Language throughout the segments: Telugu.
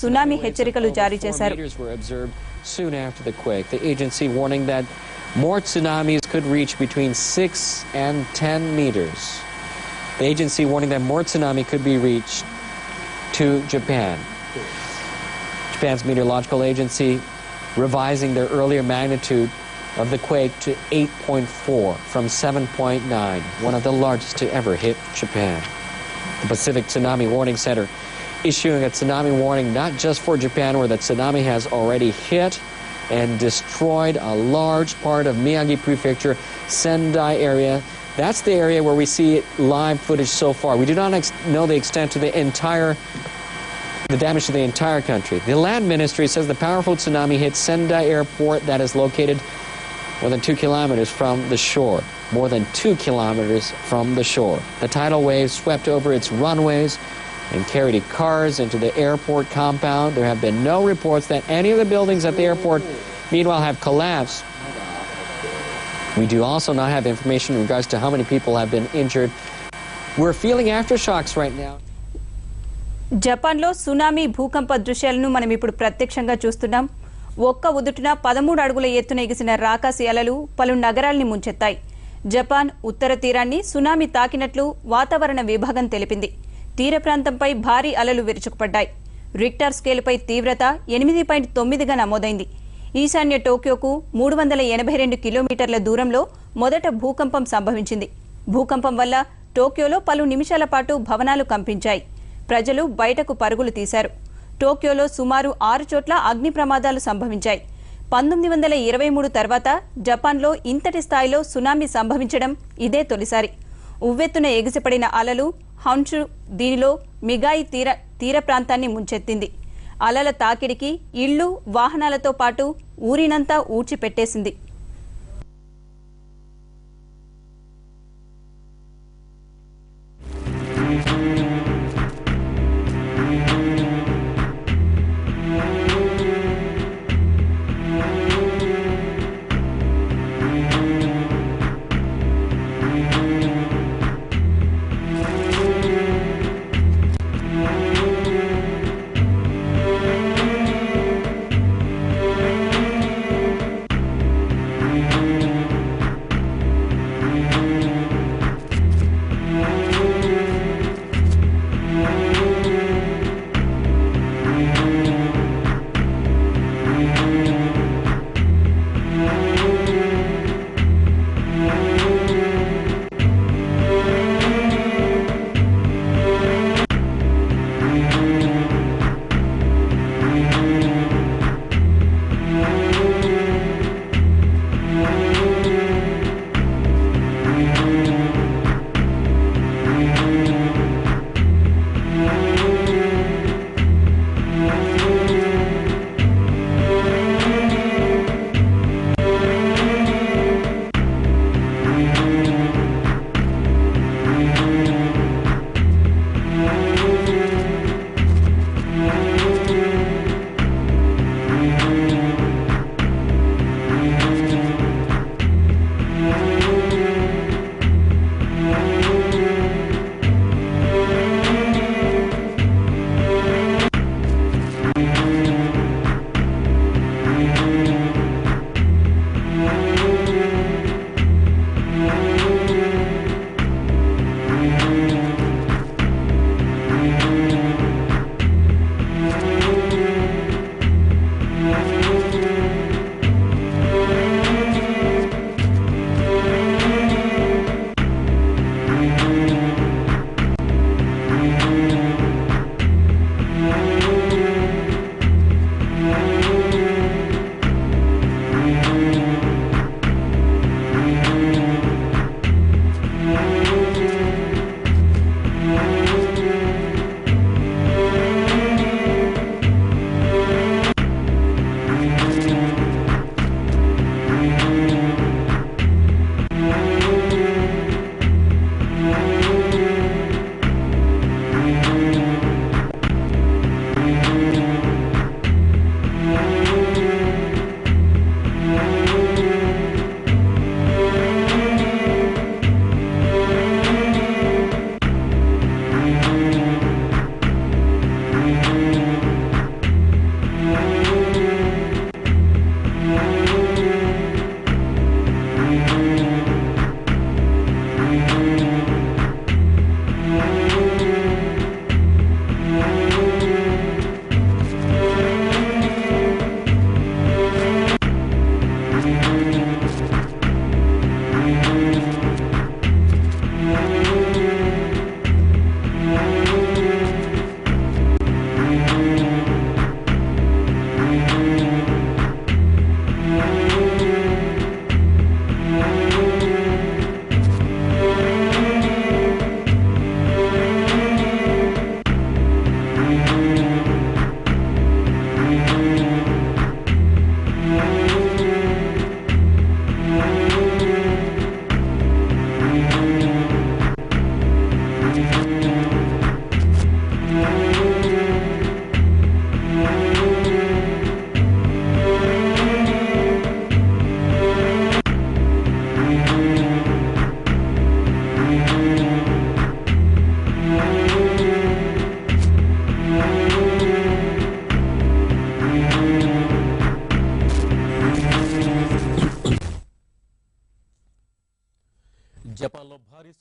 సునామీ హెచ్చరికలు జారీ చేశారు. Soon after the quake, the agency warning that more tsunamis could reach between 6 and 10 meters. The agency warning that more tsunami could be reached to Japan. Japan's meteorological agency revising their earlier magnitude of the quake to 8.4 from 7.9, one of the largest to ever hit Japan. The Pacific Tsunami Warning Center issuing a tsunami warning not just for Japan, where the tsunami has already hit and destroyed a large part of Miyagi Prefecture, Sendai area. That's the area where we see live footage so far. We do not know the extent to the damage to the entire country. The Land Ministry says the powerful tsunami hit Sendai Airport that is located more than 2 kilometers from the shore. More than 2 kilometers from the shore. The tidal wave swept over its runways and carried cars into the airport compound. There have been no reports that any of the buildings at the airport, meanwhile, have collapsed. We do also not have information in regards to how many people have been injured. We're feeling aftershocks right now. జపాన్లో సునామీ భూకంప దృశ్యాలను మనం ఇప్పుడు ప్రత్యక్షంగా చూస్తున్నాం. ఒక్క ఉదుటున 13 అడుగుల ఎత్తున ఎగిసిన రాకాసి అలలు పలు నగరాల్ని ముంచెత్తాయి. జపాన్ ఉత్తర తీరాన్ని సునామీ తాకినట్లు వాతావరణ విభాగం తెలిపింది. తీర ప్రాంతంపై భారీ అలలు విరుచుకుపడ్డాయి. రిక్టర్ స్కేలుపై తీవ్రత 8.9గా నమోదైంది. ఈశాన్య టోక్యోకు 382 కిలోమీటర్ల దూరంలో మొదట భూకంపం సంభవించింది. భూకంపం వల్ల టోక్యోలో పలు నిమిషాల పాటు భవనాలు కంపించాయి. ప్రజలు బయటకు పరుగులు తీశారు. టోక్యోలో సుమారు 6 చోట్ల అగ్ని ప్రమాదాలు సంభవించాయి. 1923 తర్వాత జపాన్లో ఇంతటి స్థాయిలో సునామీ సంభవించడం ఇదే తొలిసారి. ఉవ్వెత్తున ఎగిసిపడిన అలలు హన్షు దీనిలో మిగాయి తీర ప్రాంతాన్ని ముంచెత్తింది. అలల తాకిడికి ఇళ్లు వాహనాలతో పాటు ఊరినంతా ఊడ్చిపెట్టేసింది.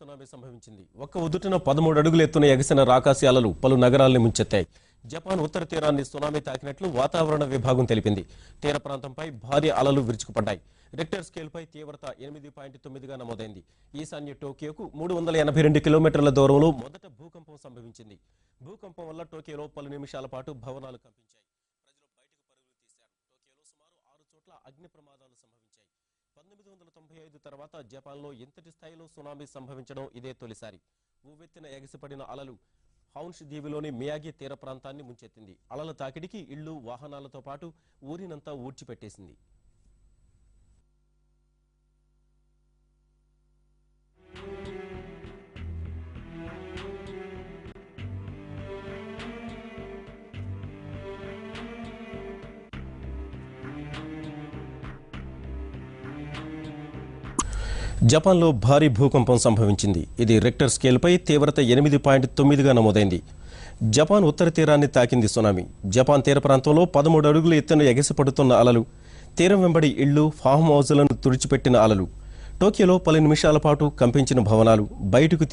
సునామీ సంభవించింది. ఒక్క ఉదుటిన 13 అడుగుల ఎత్తున ఎగసిన రాకాసి అలలు పలు నగరాల్ని ముంచెత్తాయి. జపాన్ ఉత్తర తీరాన్ని సునామీ తాకినట్లు వాతావరణ విభాగం తెలిపింది. తీర ప్రాంతంపై భారీ అలలు విరుచుకుపడ్డాయి. రిక్టర్ స్కేల్పై తీవ్రత 8.9గా నమోదైంది. ఈశాన్య టోక్యోకు 382 కిలోమీటర్ల దూరంలో మొదట భూకంపం సంభవించింది. భూకంపం వల్ల టోక్యోలో పలు నిమిషాల పాటు భవనాలు కంపించాయి. ప్రజలు బయటకు పరుగులు తీశారు. టోక్యోలో సుమారు 6 చోట్ల అగ్ని ప్రమాదాలు సంభవించాయి. 1995 తర్వాత జపాన్లో ఇంతటి స్థాయిలో సునామీ సంభవించడం ఇదే తొలిసారి. ఊవెత్తిన ఎగసిపడిన అలలు హౌన్స్ దీవిలోని మియాగి తీర ప్రాంతాన్ని ముంచెత్తింది. అలల తాకిడికి ఇళ్లు, వాహనాలతో పాటు ఊరినంతా ఊడ్చిపెట్టేసింది. జపాన్లో భారీ భూకంపం సంభవించింది. ఇది రిక్టర్ స్కేల్పై తీవ్రత 8.9గా నమోదైంది. జపాన్ ఉత్తర తీరాన్ని తాకింది సునామీ. జపాన్ తీర ప్రాంతంలో 13 అడుగుల ఎత్తున ఎగసిపడుతున్న అలలు, తీరం వెంబడి ఇళ్లు, ఫామ్ హౌజులను తుడిచిపెట్టిన అలలు, టోక్యోలో పలు నిమిషాల పాటు కంపించిన భవనాలు, బయటకు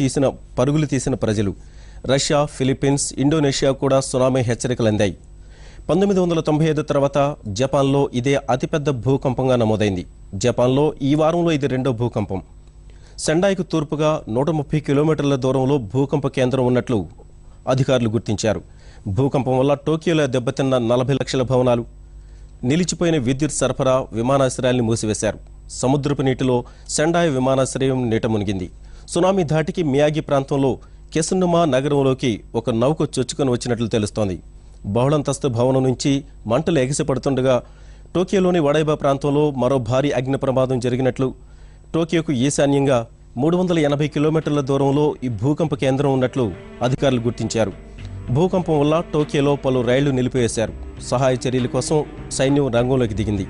పరుగులు తీసిన ప్రజలు. రష్యా, ఫిలిప్పీన్స్, ఇండోనేషియా కూడా సునామీ హెచ్చరికలందాయి. 1995 తర్వాత జపాన్లో ఇదే అతిపెద్ద భూకంపంగా నమోదైంది. జపాన్లో ఈ వారంలో ఇది రెండో భూకంపం. సెండాయికు తూర్పుగా 130 కిలోమీటర్ల దూరంలో భూకంప కేంద్రం ఉన్నట్లు అధికారులు గుర్తించారు. భూకంపం వల్ల టోక్యోలో దెబ్బతిన్న 40 లక్షల భవనాలు, నిలిచిపోయిన విద్యుత్ సరఫరా, విమానాశ్రయాల్ని మూసివేశారు. సముద్రపు నీటిలో సెండాయి విమానాశ్రయం నీట మునిగింది. సునామీ ధాటికి మియాగి ప్రాంతంలో కెసునుమా నగరంలోకి ఒక నౌక చొచ్చుకొని వచ్చినట్లు తెలుస్తోంది. బహుళంతస్తు భవనం నుంచి మంటలు ఎగిసిపడుతుండగా టోక్యోలోని వడైబా ప్రాంతంలో మరో భారీ అగ్ని ప్రమాదం జరిగినట్లు, టోక్యోకు ఈశాన్యంగా 380 కిలోమీటర్ల దూరంలో ఈ భూకంప కేంద్రం ఉన్నట్లు అధికారులు గుర్తించారు. భూకంపం వల్ల టోక్యోలో పలు రైళ్లు నిలిపివేశారు. సహాయ చర్యల కోసం సైన్యం రంగంలోకి దిగింది.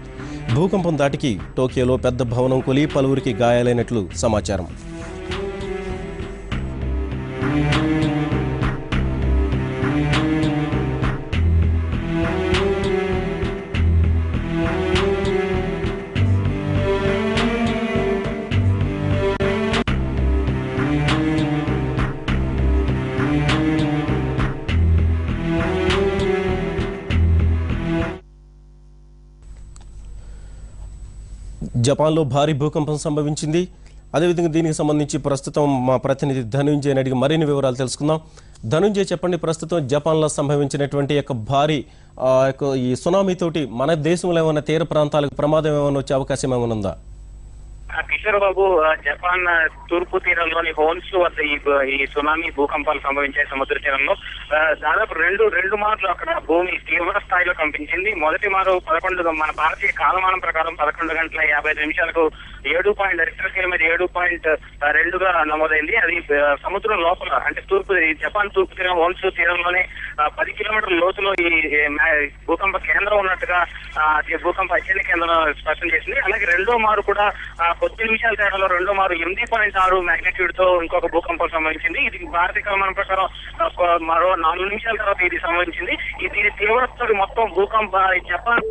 భూకంపం దాటికి టోక్యోలో పెద్ద భవనం కూలి పలువురికి గాయాలైనట్లు సమాచారం. జపాన్లో భారీ భూకంపం సంభవించింది. అదేవిధంగా దీనికి సంబంధించి ప్రస్తుతం మా ప్రతినిధి ధనుంజయ్ అడిగి మరిన్ని వివరాలు తెలుసుకుందాం. ధనుంజయ్, చెప్పండి, ప్రస్తుతం జపాన్లో సంభవించినటువంటి భారీ ఈ సునామీతోటి మన దేశంలో ఏమైనా తీర ప్రాంతాలకు ప్రమాదం ఏమైనా వచ్చే అవకాశం ఏమైనా ఉందా? కిషోర్ బాబు, జపాన్ తూర్పు తీరంలోని హోన్స్ వద్ద ఈ సునామీ భూకంపాలు సంభవించే సముద్ర తీరంలో దాదాపు రెండు మార్లు అక్కడ భూమి తీవ్ర స్థాయిలో కంపించింది. మొదటి మారు 11 మన భారతీయ కాలమానం ప్రకారం 11 గంటల 55 నిమిషాలకు 7 రిక్టర్ స్కేల్ మీద 7.2గా నమోదైంది. అది సముద్రం లోపల, అంటే జపాన్ తూర్పు తీరం హోన్స్ తీరంలోనే 10 కిలోమీటర్ల లోతులో ఈ భూకంప కేంద్రం ఉన్నట్టుగా భూకంప అధ్యయన కేంద్రం స్పష్టం చేసింది. అలాగే రెండో మారు కూడా కొద్ది నిమిషాల తేడాలో రెండో మారు 8.6 మాగ్నిట్యూడ్ తో ఇంకొక భూకంపం సంభవించింది. ఇది భారతీయ కాలమానం ప్రకారం మరో 4 నిమిషాల తర్వాత ఇది సంభవించింది. దీని తీవ్రత మొత్తం భూకంప జపాన్